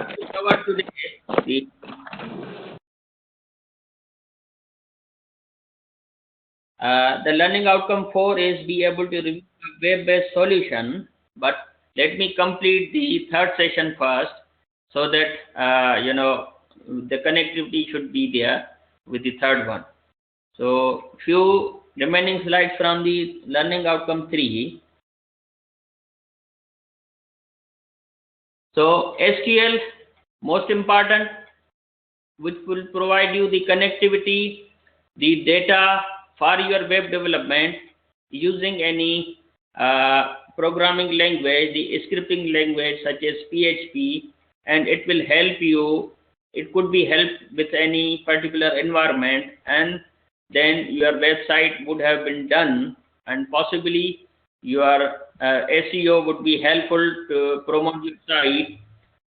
to cover today the learning outcome 4 is be able to review a web-based solution. But let me complete the third session first, so that the connectivity should be there with the third one. So few remaining slides from the learning outcome 3. So SQL, most important, which will provide you the connectivity, the data for your web development using any programming language, the scripting language such as PHP, and it will help you. It could be helped with any particular environment, and then your website would have been done, and possibly your SEO would be helpful to promote your site,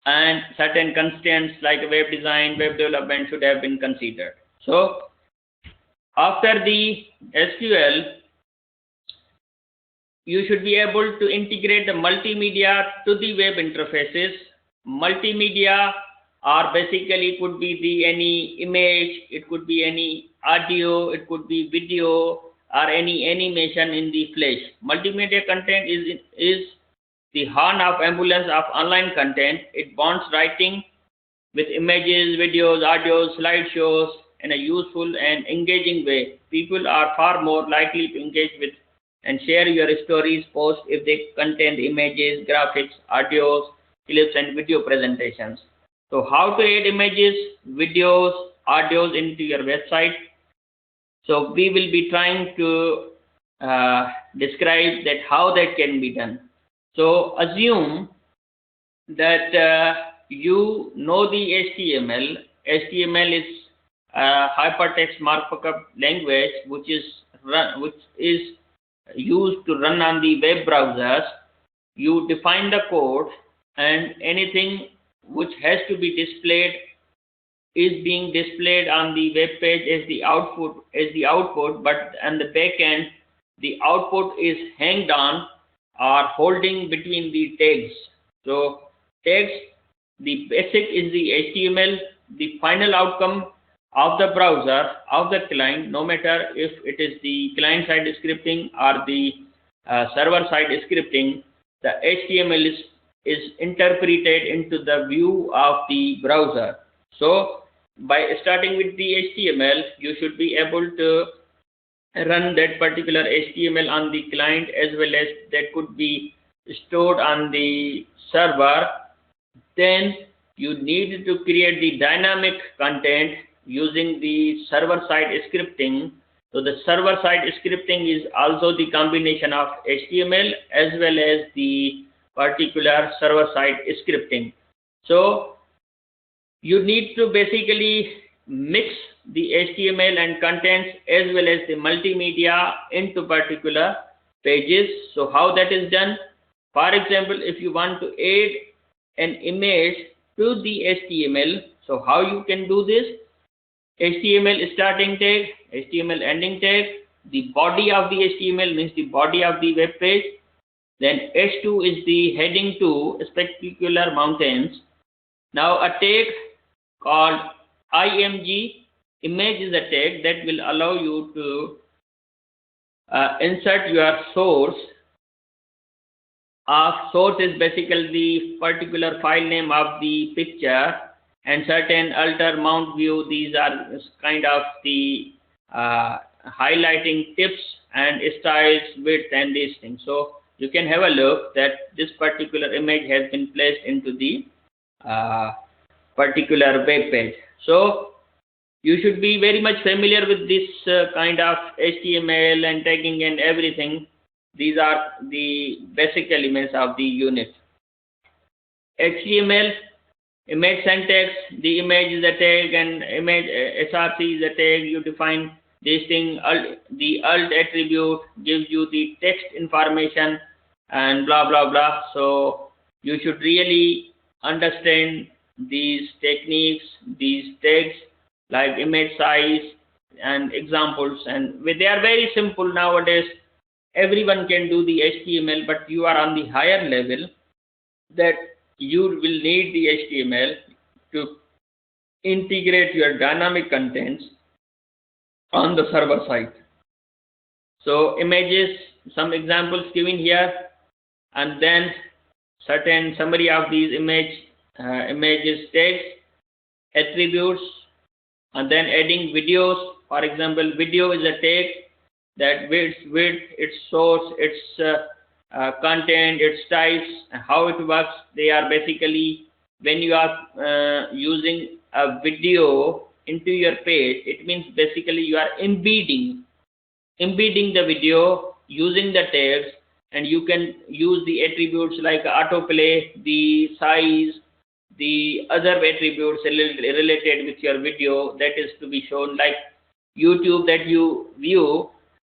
and certain constraints like web design, web development should have been considered. So after the SQL, you should be able to integrate the multimedia to the web interfaces. Multimedia are basically could be the any image, it could be any audio, it could be video, or any animation in the flash. Multimedia content is the horn of ambulance of online content. It bonds writing with images, videos, audios, slideshows in a useful and engaging way. People are far more likely to engage with and share your stories, posts if they contain images, graphics, audios, clips, and video presentations. So how to add images, videos, audios into your website? So we will be trying to describe that how that can be done. So assume that you know the HTML. HTML is hypertext markup language, which is used to run on the web browsers. You define the code, and anything which has to be displayed is being displayed on the web page as the output, but on the back end the output is hanged on or holding between the tags. So tags, the basic is the HTML, the final outcome of the browser, of the client, no matter if it is the client side scripting or the server side scripting, the HTML is interpreted into the view of the browser. So by starting with the HTML, you should be able to run that particular HTML on the client, as well as that could be stored on the server. Then you need to create the dynamic content using the server side scripting. So the server side scripting is also the combination of HTML as well as the particular server side scripting. So you need to basically mix the HTML and contents as well as the multimedia into particular pages. So how that is done? For example, if you want to add an image to the HTML, so how you can do this? HTML starting tag, HTML ending tag, the body of the HTML means the body of the web page. Then H2 is the heading to spectacular mountains. Now a tag called img, image is a tag that will allow you to insert your source. Source is basically the particular file name of the picture, and certain alter, mount, view, these are kind of the highlighting tips and styles, width, and these things. So you can have a look that this particular image has been placed into the particular web page. So you should be very much familiar with this kind of HTML and tagging and everything. These are the basic elements of the unit. HTML, image syntax, the image is a tag and image src is a tag. You define this thing. The alt attribute gives you the text information and blah blah blah. So you should really understand these techniques, these tags like image size and examples, and they are very simple nowadays. Everyone can do the HTML, but you are on the higher level that you will need the HTML to integrate your dynamic contents on the server side. So images, some examples given here, and then certain summary of these images, text, attributes, and then adding videos. For example, video is a tag that width, its source, its content, its types, how it works. They are basically, when you are using a video into your page, it means basically you are embedding the video using the tags, and you can use the attributes like autoplay, the size, the other attributes related with your video that is to be shown, like YouTube that you view.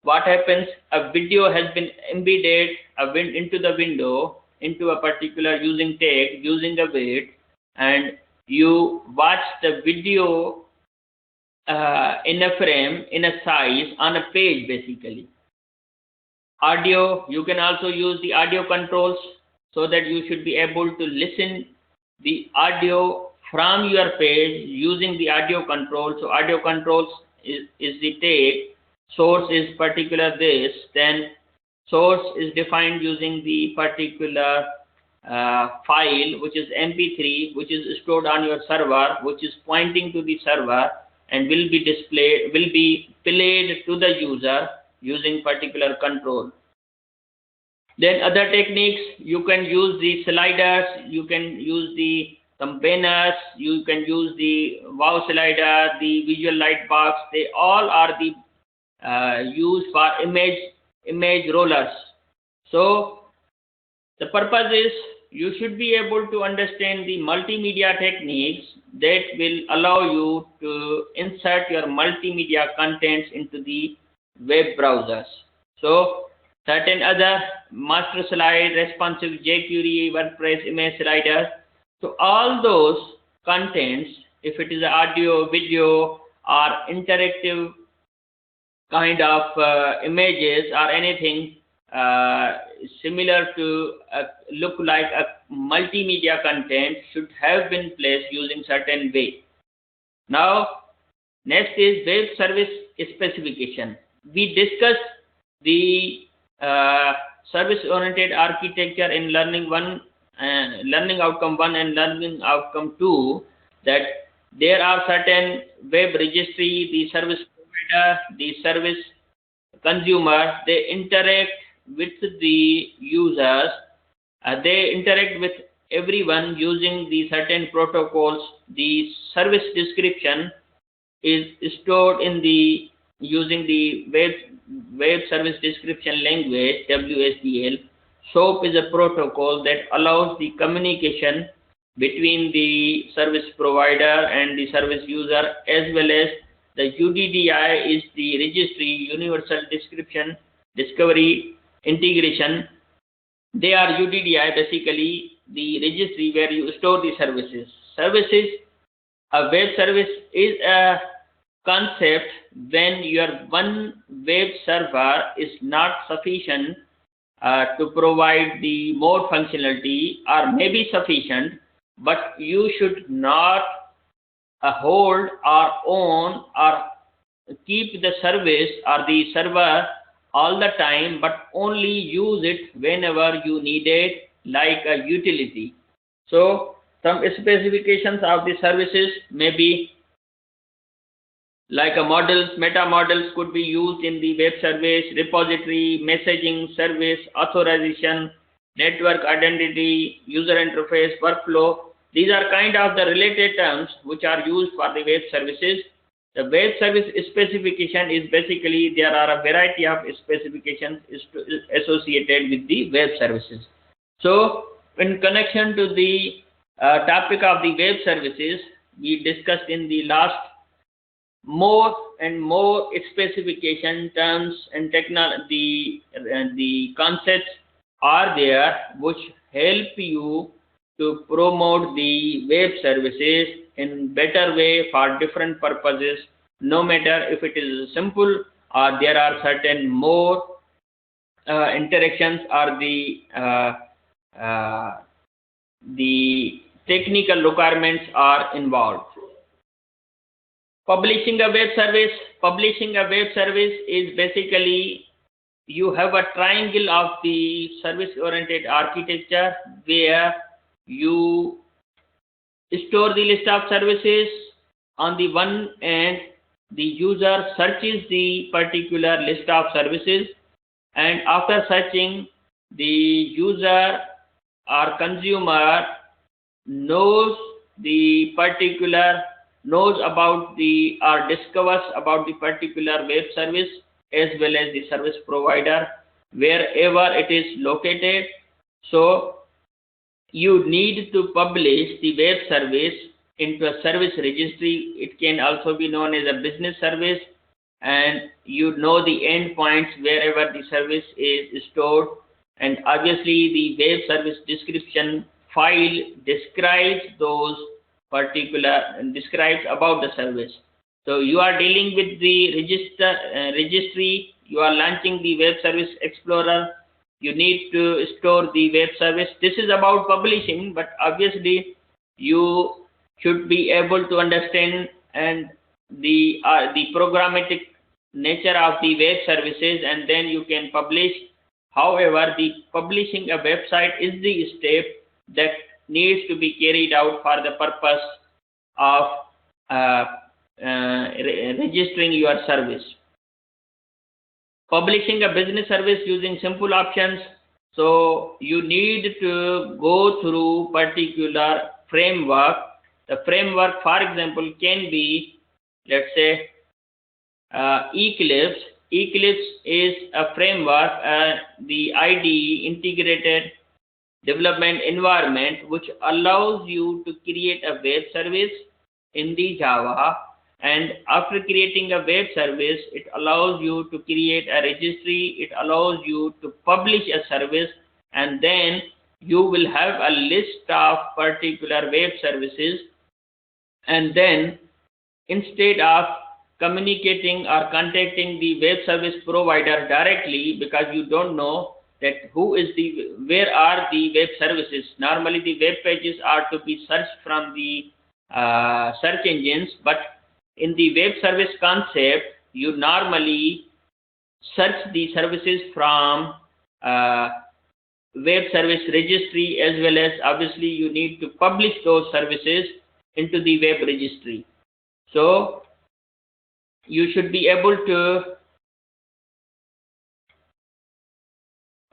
What happens, a video has been embedded into the window, into a particular using tag, using a weight, and you watch the video in a frame, in a size, on a page basically. Audio, you can also use the audio controls so that you should be able to listen the audio from your page using the audio control. So audio controls is the tag, source is particular this, then source is defined using the particular file which is MP3, which is stored on your server, which is pointing to the server and will be played to the user using particular control. Then other techniques, you can use the sliders, you can use the campaigners, you can use the wow slider, the visual light box. They all are the used for image rollers. So the purpose is you should be able to understand the multimedia techniques that will allow you to insert your multimedia contents into the web browsers. So certain other master slide, responsive jQuery, WordPress, image slider. So all those contents, if it is audio, video, or interactive kind of images or anything similar to look like a multimedia content, should have been placed using certain way. Now next is web service specification. We discussed the service-oriented architecture in learning outcome 1 and learning outcome 2, that there are certain web registry, the service provider, the service consumer, they interact with the users, they interact with everyone using the certain protocols. The service description is stored in the using the web service description language, WSDL. SOAP is a protocol that allows the communication between the service provider and the service user, as well as the UDDI is the registry, Universal Description Discovery Integration. They are UDDI, basically the registry where you store the services. A web service is a concept when your one web server is not sufficient to provide the more functionality, or maybe sufficient, but you should not hold or own or keep the service or the server all the time, but only use it whenever you need it, like a utility. So some specifications of the services may be like a models, meta models could be used in the web service, repository, messaging service, authorization, network identity, user interface, workflow. These are kind of the related terms which are used for the web services. The web service specification is basically, there are a variety of specifications associated with the web services. So in connection to the topic of the web services, we discussed in the last more and more specification terms and technology, the concepts are there which help you to promote the web services in better way for different purposes, no matter if it is simple or there are certain more interactions or the the technical requirements are involved. Publishing a web service. Publishing a web service is basically you have a triangle of the service-oriented architecture where you store the list of services. On the one end, the user searches the particular list of services, and after searching, the user or consumer knows about the or discovers about the particular web service as well as the service provider wherever it is located. So you need to publish the web service into a service registry. It can also be known as a business service, and you know the endpoints wherever the service is stored. And obviously the web service description file describes about the service. So you are dealing with the registry, you are launching the web service explorer, you need to store the web service. This is about publishing, but obviously you should be able to understand and the programmatic nature of the web services, and then you can publish. However, the publishing a website is the step that needs to be carried out for the purpose of registering your service. Publishing a business service using simple options. So you need to go through particular framework. The framework, for example, can be, let's say, Eclipse. Eclipse is a framework, the IDE, integrated development environment, which allows you to create a web service in the Java, and after creating a web service, it allows you to create a registry, it allows you to publish a service, and then you will have a list of particular web services. And then instead of communicating or contacting the web service provider directly, because you don't know that where are the web services. Normally the web pages are to be searched from the search engines, but in the web service concept, you normally search the services from web service registry, as well as obviously you need to publish those services into the web registry. So you should be able to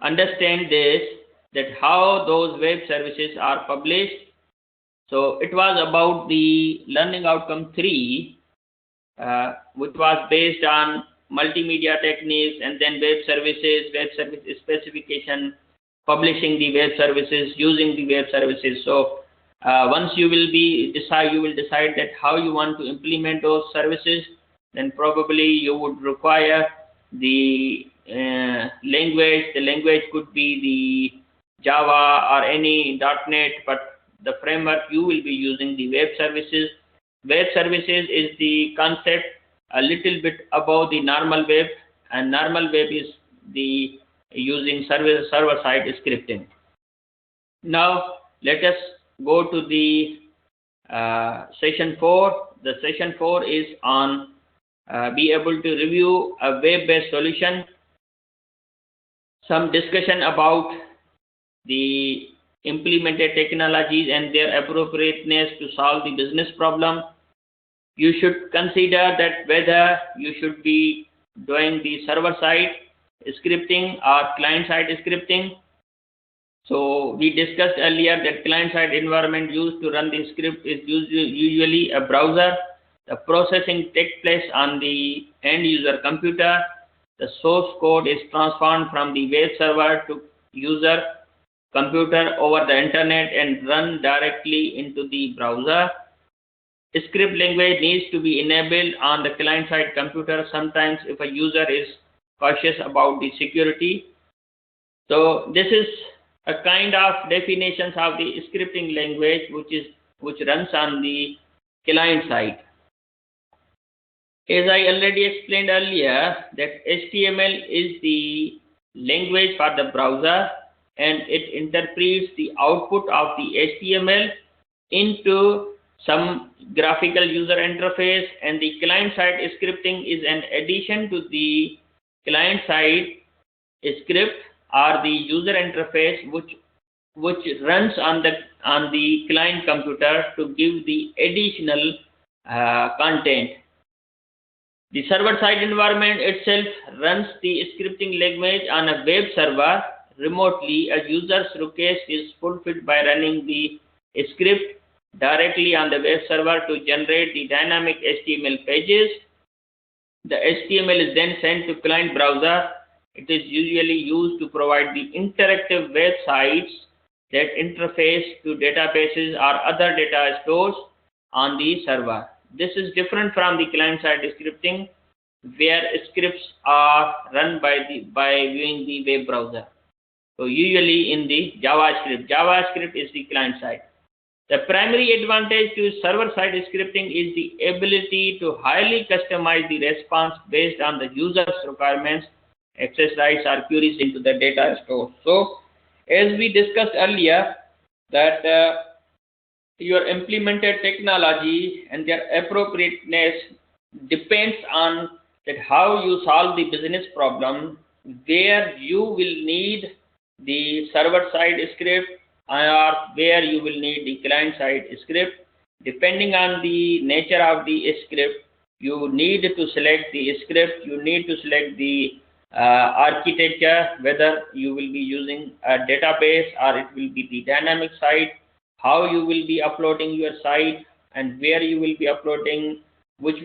understand this, that how those web services are published. So it was about the learning outcome 3, which was based on multimedia techniques, and then web service specification, publishing the web services, using the web services. So once you will decide that how you want to implement those services, then probably you would require the language. The language could be the Java or any .NET, but the framework you will be using the web services. Web services is the concept a little bit above the normal web, and normal web is the using server-side scripting. Now let us go to the session 4. The session 4 is on be able to review a web-based solution, some discussion about the implemented technologies and their appropriateness to solve the business problem. You should consider that whether you should be doing the server-side scripting or client-side scripting. So we discussed earlier that client-side environment used to run the script is usually a browser. The processing takes place on the end user computer. The source code is transformed from the web server to user computer over the internet and run directly into the browser. Script language needs to be enabled on the client-side computer sometimes if a user is cautious about the security. So this is a kind of definitions of the scripting language which runs on the client side. As I already explained earlier, that HTML is the language for the browser, and it interprets the output of the HTML into some graphical user interface, and the client-side scripting is an addition to the client-side script or the user interface which runs on the client computer to give the additional content. The server-side environment itself runs the scripting language on a web server remotely. A user's request is fulfilled by running the script directly on the web server to generate the dynamic HTML pages. The HTML is then sent to client browser. It is usually used to provide the interactive websites that interface to databases or other data stores on the server. This is different from the client-side scripting, where scripts are run by viewing the web browser. So usually in the JavaScript is the client side. The primary advantage to server-side scripting is the ability to highly customize the response based on the user's requirements, access rights, or queries into the data store. So, as we discussed earlier, that your implemented technology and their appropriateness depends on that how you solve the business problem, where you will need the server-side script or where you will need the client-side script. Depending on the nature of the script, you need to select the script, you need to select the architecture, whether you will be using a database or it will be the dynamic site, how you will be uploading your site and where you will be uploading, what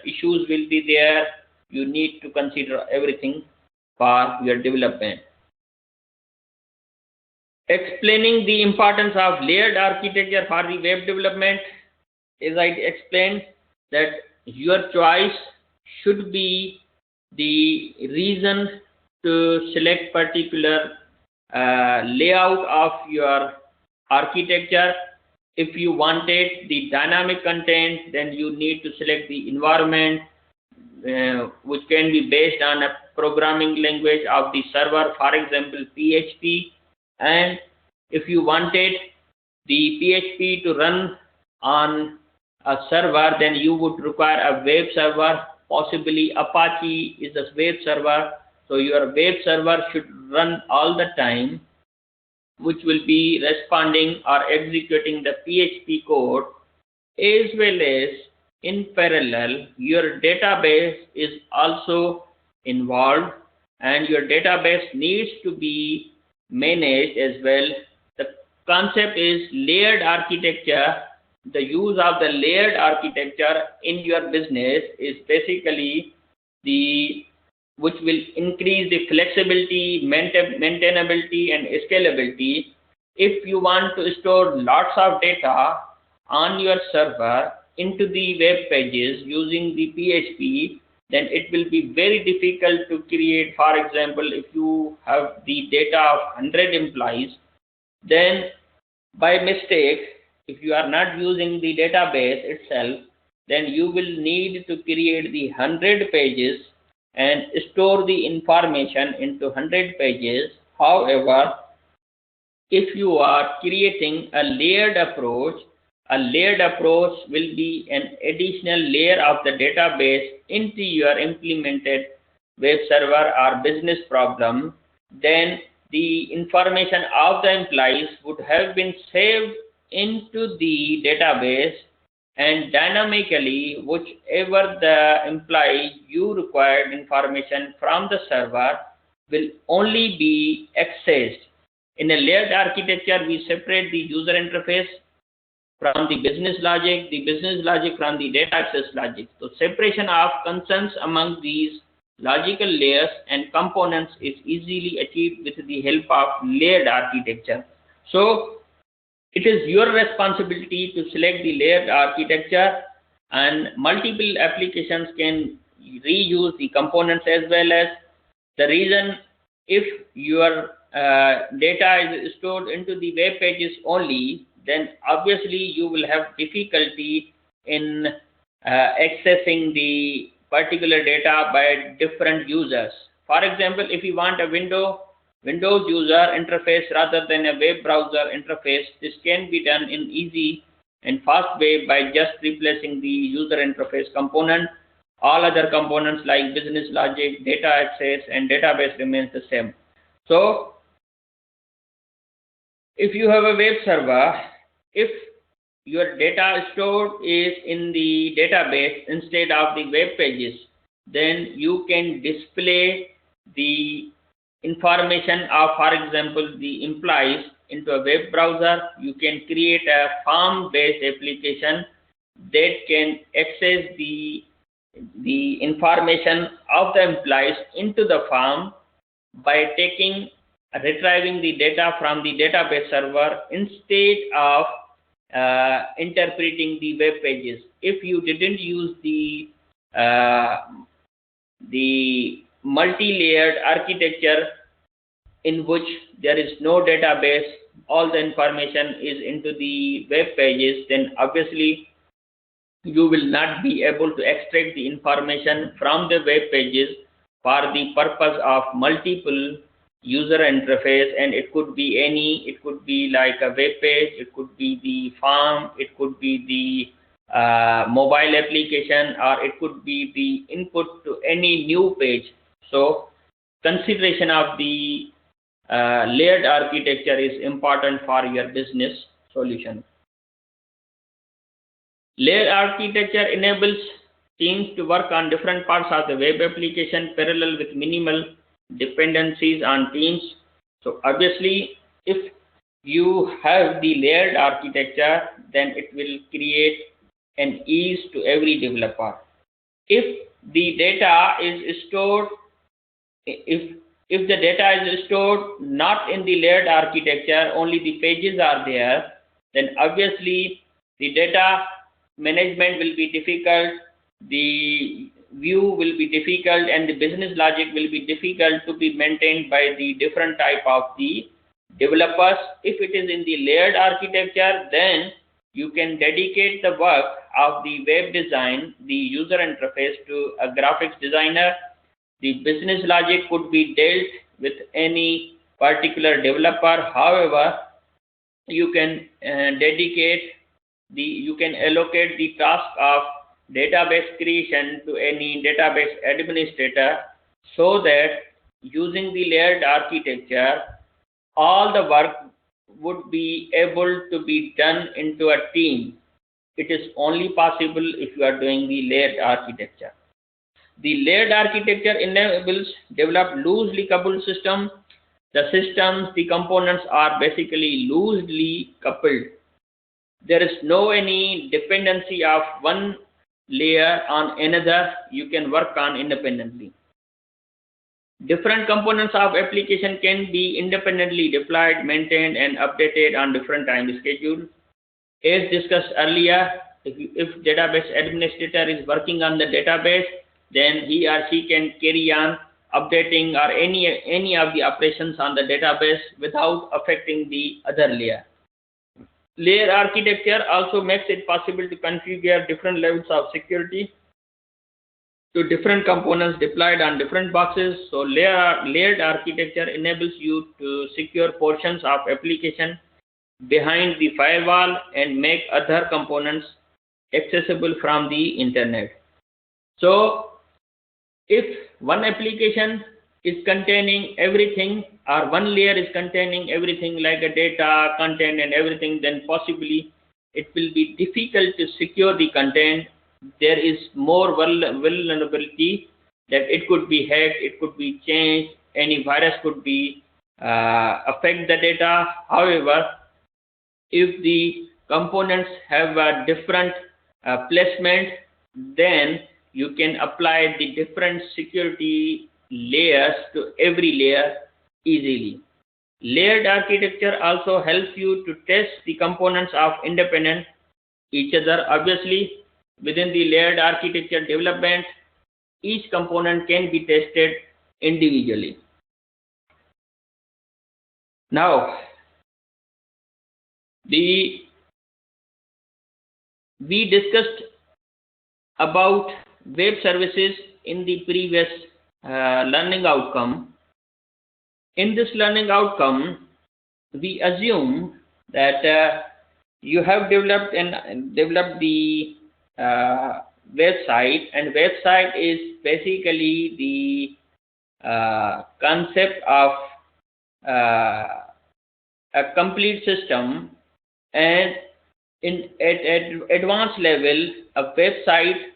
issues will be there. You need to consider everything for your development. Explaining the importance of layered architecture for the web development, as I explained, that your choice should be the reason to select particular layout of your architecture. If you wanted the dynamic content, then you need to select the environment which can be based on a programming language of the server, for example PHP. And if you wanted the PHP to run on a server, then you would require a web server. Possibly Apache is a web server, so your web server should run all the time, which will be responding or executing the PHP code, as well as in parallel your database is also involved and your database needs to be managed as well. The concept is layered architecture. The use of the layered architecture in your business is basically which will increase the flexibility, maintainability and scalability. If you want to store lots of data on your server into the web pages using the PHP, then it will be very difficult to create. For example, if you have the data of 100 employees, then by mistake, if you are not using the database itself, then you will need to create the 100 pages and store the information into 100 pages. However, if you are creating a layered approach will be an additional layer of the database into your implemented web server or business problem. Then the information of the employees would have been saved into the database, and dynamically whichever the employee you required information from the server will only be accessed. In a layered architecture, we separate the user interface from the business logic from the data access logic. So separation of concerns among these logical layers and components is easily achieved with the help of layered architecture. So it is your responsibility to select the layered architecture, and multiple applications can reuse the components as well. As the reason, if your data is stored into the web pages only, then obviously you will have difficulty in accessing the particular data by different users. For example, if you want a Windows user interface rather than a web browser interface, this can be done in easy and fast way by just replacing the user interface component. All other components like business logic, data access, and database remains the same. So, if you have a web server, if your data stored is in the database instead of the web pages, then you can display the information of, for example, the employees into a web browser. You can create a form-based application that can access the information of the employees into the form by retrieving the data from the database server instead of interpreting the web pages. If you didn't use the multi-layered architecture in which there is no database, all the information is into the web pages, then obviously you will not be able to extract the information from the web pages for the purpose of multiple user interface, and it could be like a web page, it could be the form, it could be the mobile application, or it could be the input to any new page. So consideration of the layered architecture is important for your business solution. Layered architecture enables teams to work on different parts of the web application parallel with minimal dependencies on teams. So obviously, if you have the layered architecture, then it will create an ease to every developer. If the data is stored, if the data is stored not in the layered architecture, only the pages are there, then obviously the data management will be difficult, the view will be difficult, and the business logic will be difficult to be maintained by the different type of the developers. If it is in the layered architecture, then you can dedicate the work of the web design, the user interface, to a graphics designer. The business logic could be dealt with any particular developer. However, you can you can allocate the task of database creation to any database administrator, so that using the layered architecture, all the work would be able to be done into a team. It is only possible if you are doing the layered architecture. The layered architecture enables develop loosely coupled system. The components are basically loosely coupled. There is no any dependency of one layer on another. You can work on independently. Different components of application can be independently deployed, maintained, and updated on different time schedules. As discussed earlier, if database administrator is working on the database, then he or she can carry on updating or any of the operations on the database without affecting the other layer. Layer architecture also makes it possible to configure different levels of security to different components deployed on different boxes. So layered architecture enables you to secure portions of application behind the firewall and make other components accessible from the internet. So if one application is containing everything, or one layer is containing everything like a data, content, and everything, then possibly it will be difficult to secure the content. There is more vulnerability that it could be hacked, it could be changed, any virus could be affect the data. However, if the components have a different placement, then you can apply the different security layers to every layer easily. Layered architecture also helps you to test the components of independent each other. Obviously, within the layered architecture development, each component can be tested individually. Now, we discussed about web services in the previous learning outcome. In this learning outcome, we assume that you have developed the website, and website is basically the concept of uh, a complete system, and at advanced level, a website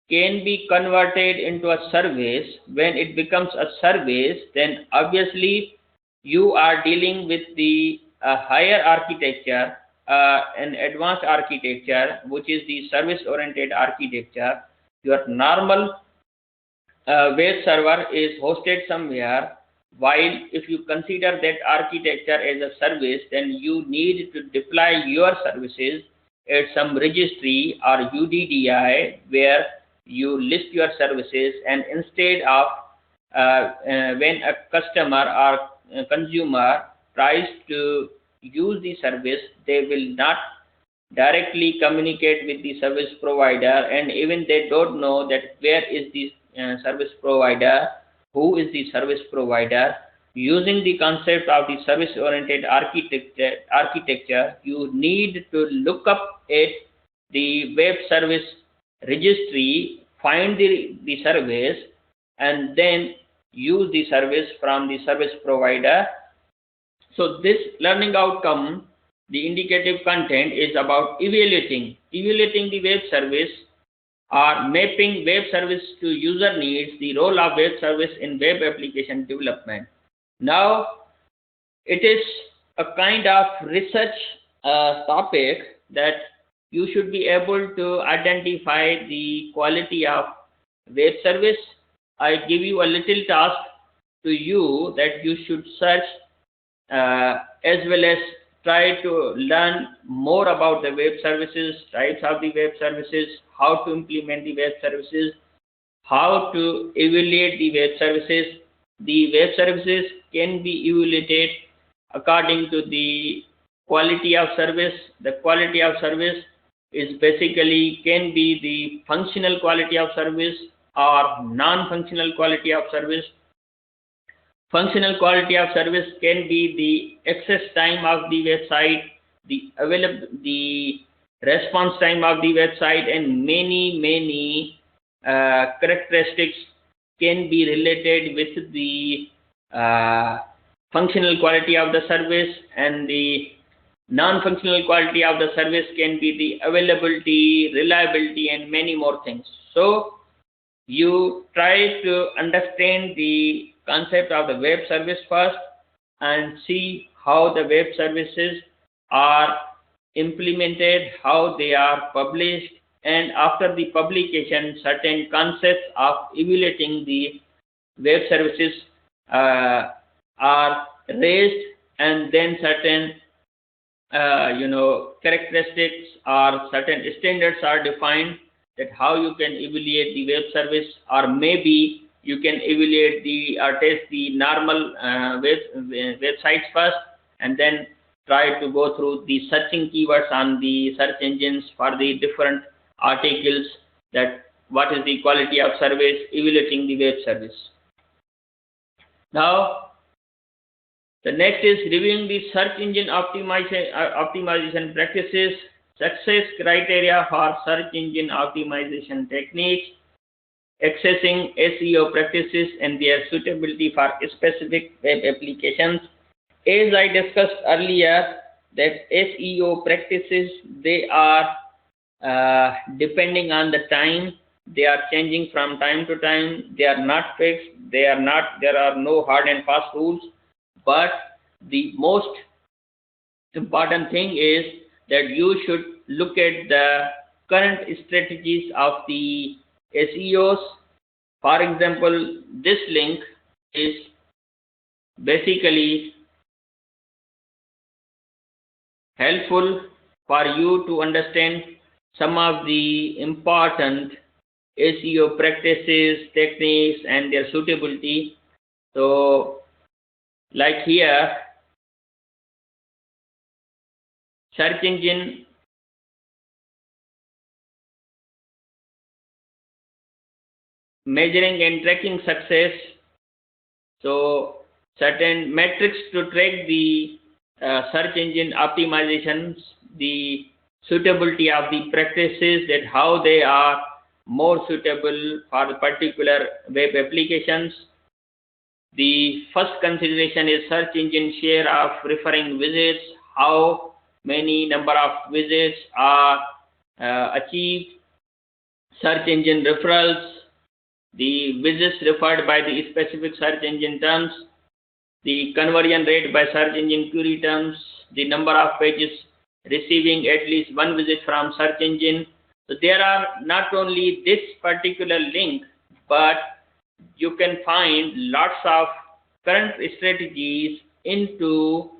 can be converted into a service. When it becomes a service, then obviously you are dealing with the higher architecture, an advanced architecture, which is the service oriented architecture. Your normal web server is hosted somewhere, while if you consider that architecture as a service, then you need to deploy your services at some registry or UDDI where you list your services, and instead of when a customer or consumer tries to use the service, they will not directly communicate with the service provider, and even they don't know that where is the service provider, who is the service provider. Using the concept of the service oriented architecture, you need to look up at the web service registry, find the service, and then use the service from the service provider. So this learning outcome, the indicative content, is about evaluating the web service or mapping web service to user needs, the role of web service in web application development. Now, it is a kind of research topic that you should be able to identify the quality of web service. I give you a little task to you that you should search as well as try to learn more about the web services, types of the web services, how to implement the web services, how to evaluate the web services. The web services can be evaluated according to the quality of service. The quality of service is basically can be the functional quality of service or non-functional quality of service. Functional quality of service can be the access time of the website, the response time of the website, and many characteristics can be related with the functional quality of the service, and the non-functional quality of the service can be the availability, reliability, and many more things. So you try to understand the concept of the web service first and see how the web services are implemented, how they are published, and after the publication, certain concepts of evaluating the web services are raised, and then certain characteristics or certain standards are defined that how you can evaluate the web service, or maybe you can evaluate the or test the normal websites first, and then try to go through the searching keywords on the search engines for the different articles, that what is the quality of service, evaluating the web service. Now, the next is reviewing the search engine optimization practices, success criteria for search engine optimization techniques, accessing SEO practices and their suitability for specific web applications. As I discussed earlier, that SEO practices, they are depending on the time, they are changing from time to time, they are not fixed, there are no hard and fast rules, but the most important thing is that you should look at the current strategies of the SEOs. For example, this link is basically helpful for you to understand some of the important SEO practices, techniques, and their suitability. So, like here, search engine measuring and tracking success. So certain metrics to track the search engine optimizations, the suitability of the practices, that how they are more suitable for the particular web applications. The first consideration is search engine share of referring visits, how many number of visits are achieved, search engine referrals, the visits referred by the specific search engine terms, the conversion rate by search engine query terms, the number of pages receiving at least one visit from search engine. So there are not only this particular link, but you can find lots of current strategies into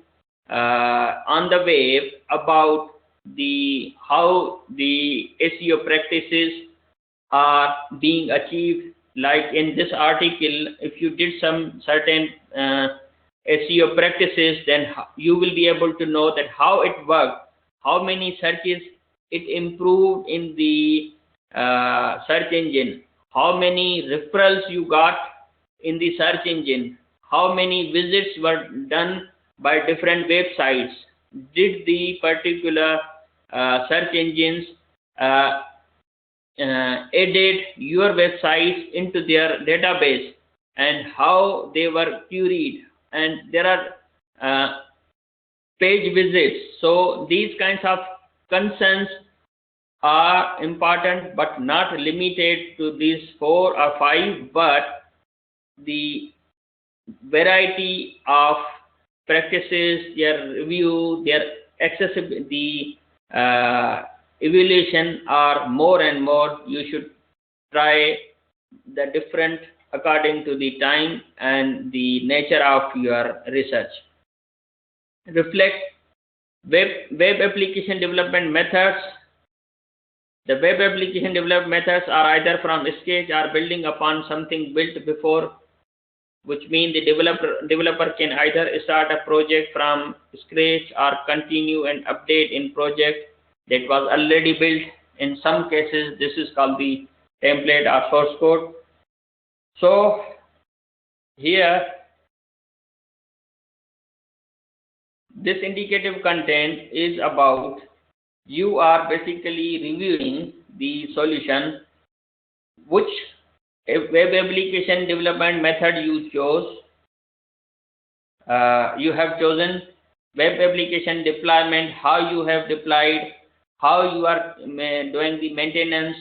on the web about the how the SEO practices are being achieved. Like in this article, if you did some certain SEO practices, then you will be able to know that how it worked, how many searches it improved in the search engine, how many referrals you got in the search engine, how many visits were done by different websites, did the particular search engines added your websites into their database, and how they were queried, and there are page visits. So these kinds of concerns are important, but not limited to these 4 or 5, but the variety of practices, their review, their accessibility, the evaluation are more and more. You should try the different according to the time and the nature of your research. Reflect web application development methods. The web application development methods are either from scratch or building upon something built before, which means the developer can either start a project from scratch or continue and update in project that was already built. In some cases, this is called the template or source code. So here, this indicative content is about you are basically reviewing the solution, which web application development method you chose. You have chosen web application deployment, how you have deployed, how you are doing the maintenance,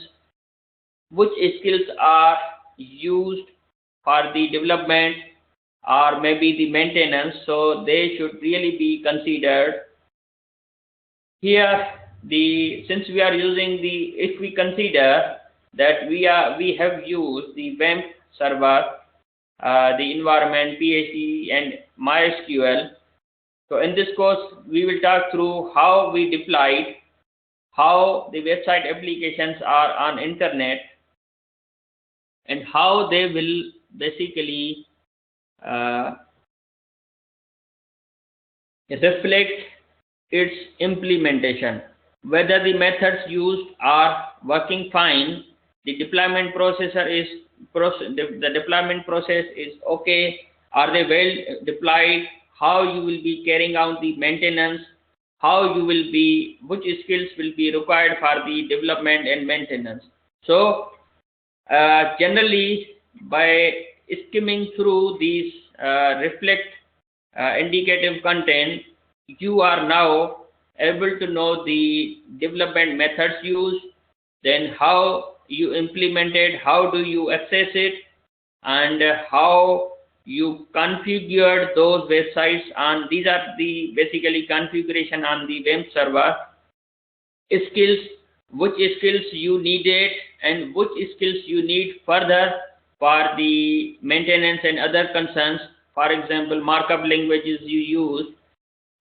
which skills are used for the development or maybe the maintenance. So they should really be considered. Here, since we are using if we consider that we have used the WAMP server, the environment, PHP and MySQL. So in this course, we will talk through how we deployed, how the website applications are on internet, and how they will basically reflect its implementation. Whether the methods used are working fine, the deployment the deployment process is okay, are they well deployed, how you will be carrying out the maintenance, which skills will be required for the development and maintenance. So generally, by skimming through these reflect indicative content, you are now able to know the development methods used, then how you implemented, how do you access it, and how you configured those websites on. These are the basically configuration on the web server. Skills, which skills you needed and which skills you need further for the maintenance and other concerns. For example, markup languages you use,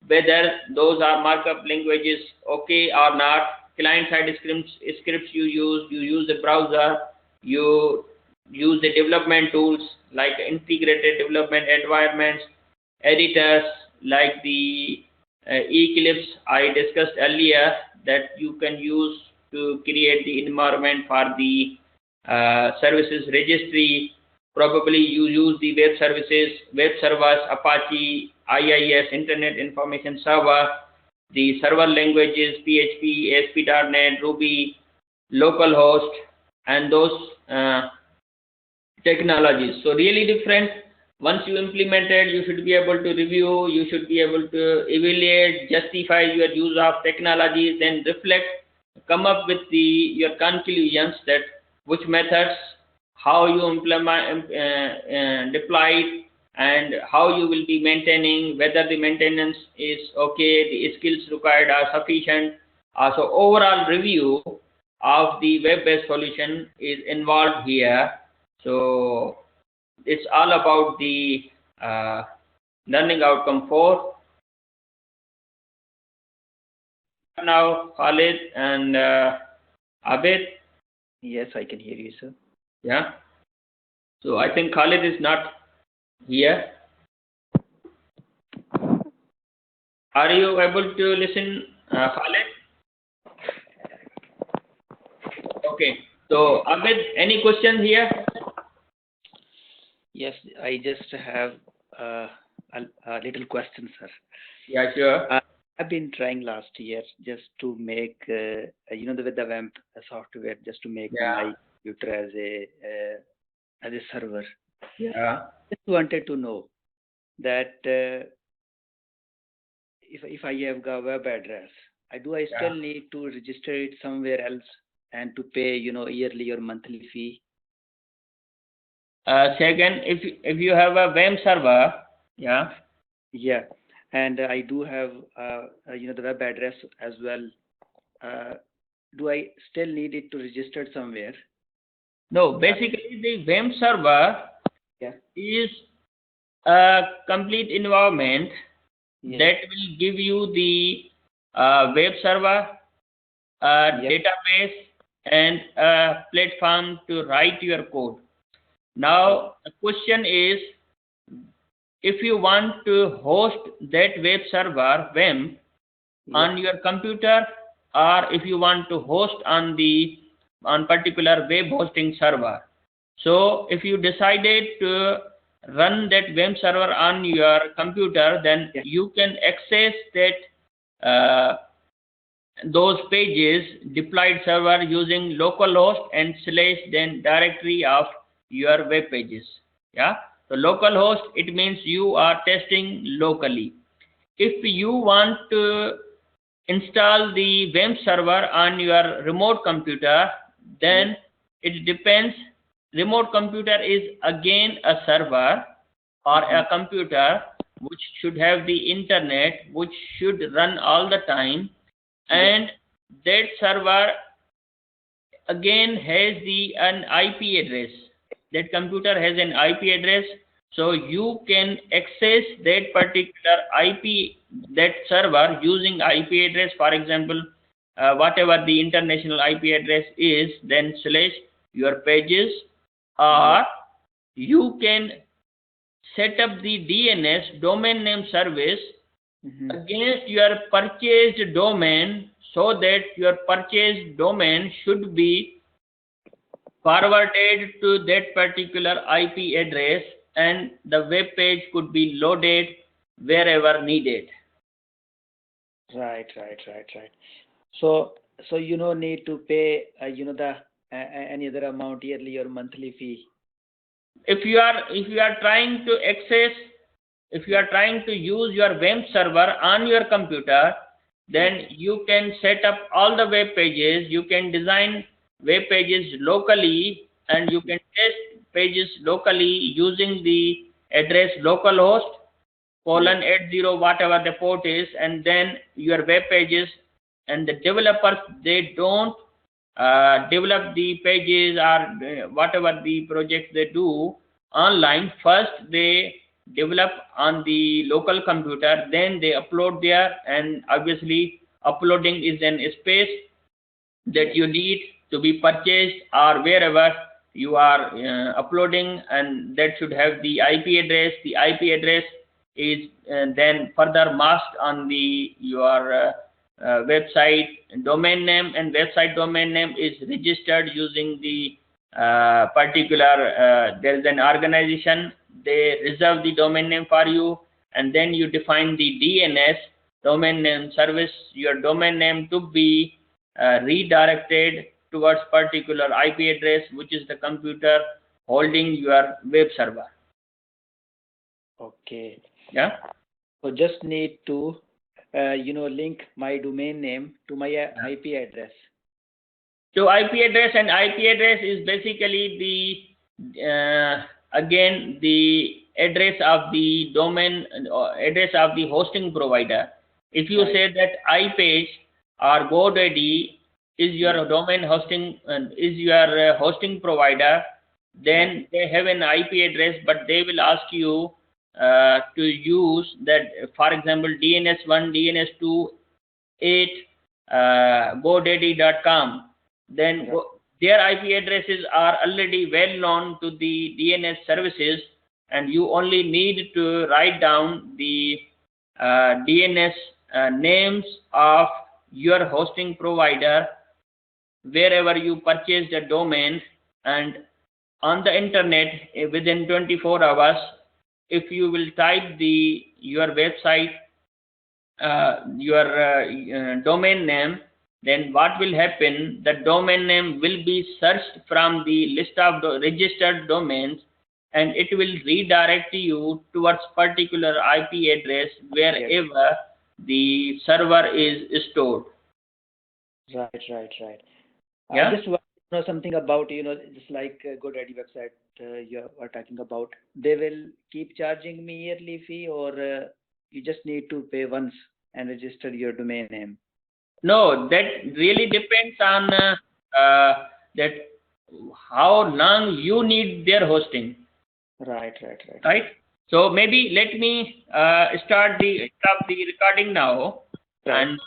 whether those are markup languages okay or not. Client-side scripts you use the browser, you use the development tools like integrated development environments, editors like the Eclipse I discussed earlier, that you can use to create the environment for the services registry. Probably you use the web services, web servers, Apache, IIS, Internet Information Server, the server languages, PHP, ASP.NET, Ruby, localhost, and those technologies. So really different. Once you implement it, you should be able to review, you should be able to evaluate, justify your use of technologies, then reflect, come up with your conclusions that which methods, how you implement, deploy it, and how you will be maintaining, whether the maintenance is okay, the skills required are sufficient. So overall review of the web-based solution is involved here. So it's all about the learning outcome 4. Now Khalid and Abid. Yes, I can hear you, sir. Yeah. So I think Khalid is not here. Are you able to listen, Khalid? Okay. So Abid, any questions here? Yes, I just have a little question, sir. Yeah, sure. I've been trying last year just to make, the WAMP software, just to make Yeah. my computer as a server. Yeah. Just wanted to know that if I have a web address, do I still need to register it somewhere else and to pay, yearly or monthly fee? Second, if you have a WAMP server, yeah. Yeah, and I do have the web address as well. Do I still need it to register somewhere? No, basically the WAMP server is a complete environment that will give you the web server, database, and a platform to write your code. Now, the question is, if you want to host that web server, WAMP, on your computer, or if you want to host on particular web hosting server. So, if you decided to run that WAMP server on your computer, then you can access that those pages deployed server using localhost and / then directory of your web pages. Yeah. So localhost, it means you are testing locally. If you want to install the WAMP server on your remote computer, then it depends. Remote computer is again a server or a computer which should have the internet, which should run all the time, and that server again has an IP address. That computer has an IP address, so you can access that particular IP, that server, using IP address. For example, whatever the international IP address is, then / your pages, or you can set up the DNS, domain name service, against your purchased domain, so that your purchased domain should be forwarded to that particular IP address, and the web page could be loaded wherever needed. Right. So you don't need to pay the any other amount, yearly or monthly fee. If you are trying to access, if you are trying to use your WAMP server on your computer, then you can set up all the web pages. You can design web pages locally, and you can test pages locally using the address localhost :80, whatever the port is, and then your web pages. And the developers, they don't develop the pages or whatever the projects they do online. First they develop on the local computer, then they upload there, and obviously uploading is an space that you need to be purchased, or wherever you are uploading, and that should have the IP address. The IP address is then further masked on your website domain name, and website domain name is registered using the particular, there is an organization, they reserve the domain name for you, and then you define the DNS, domain name service, your domain name to be redirected towards particular IP address, which is the computer holding your web server. Okay. Yeah. So just need to, link my domain name to my IP address. So IP address, and IP address is basically the again the address of the domain, address of the hosting provider. If you Right. say that iPage or GoDaddy is your domain hosting, is your hosting provider, then they have an IP address, but they will ask you to use that, for example, DNS1, DNS2, 8, GoDaddy.com. Then their IP addresses are already well known to the DNS services, and you only need to write down the DNS names of your hosting provider wherever you purchase the domain, and on the internet within 24 hours, if you will type your website, your domain name, then what will happen, the domain name will be searched from the list of registered domains, and it will redirect you towards particular IP address wherever the server is stored. Right. Yeah. I just want to know something about, just like GoDaddy website you are talking about. They will keep charging me yearly fee, or you just need to pay once and register your domain name? No, that really depends on that how long you need their hosting. Right. So maybe let me stop the recording now, Right. and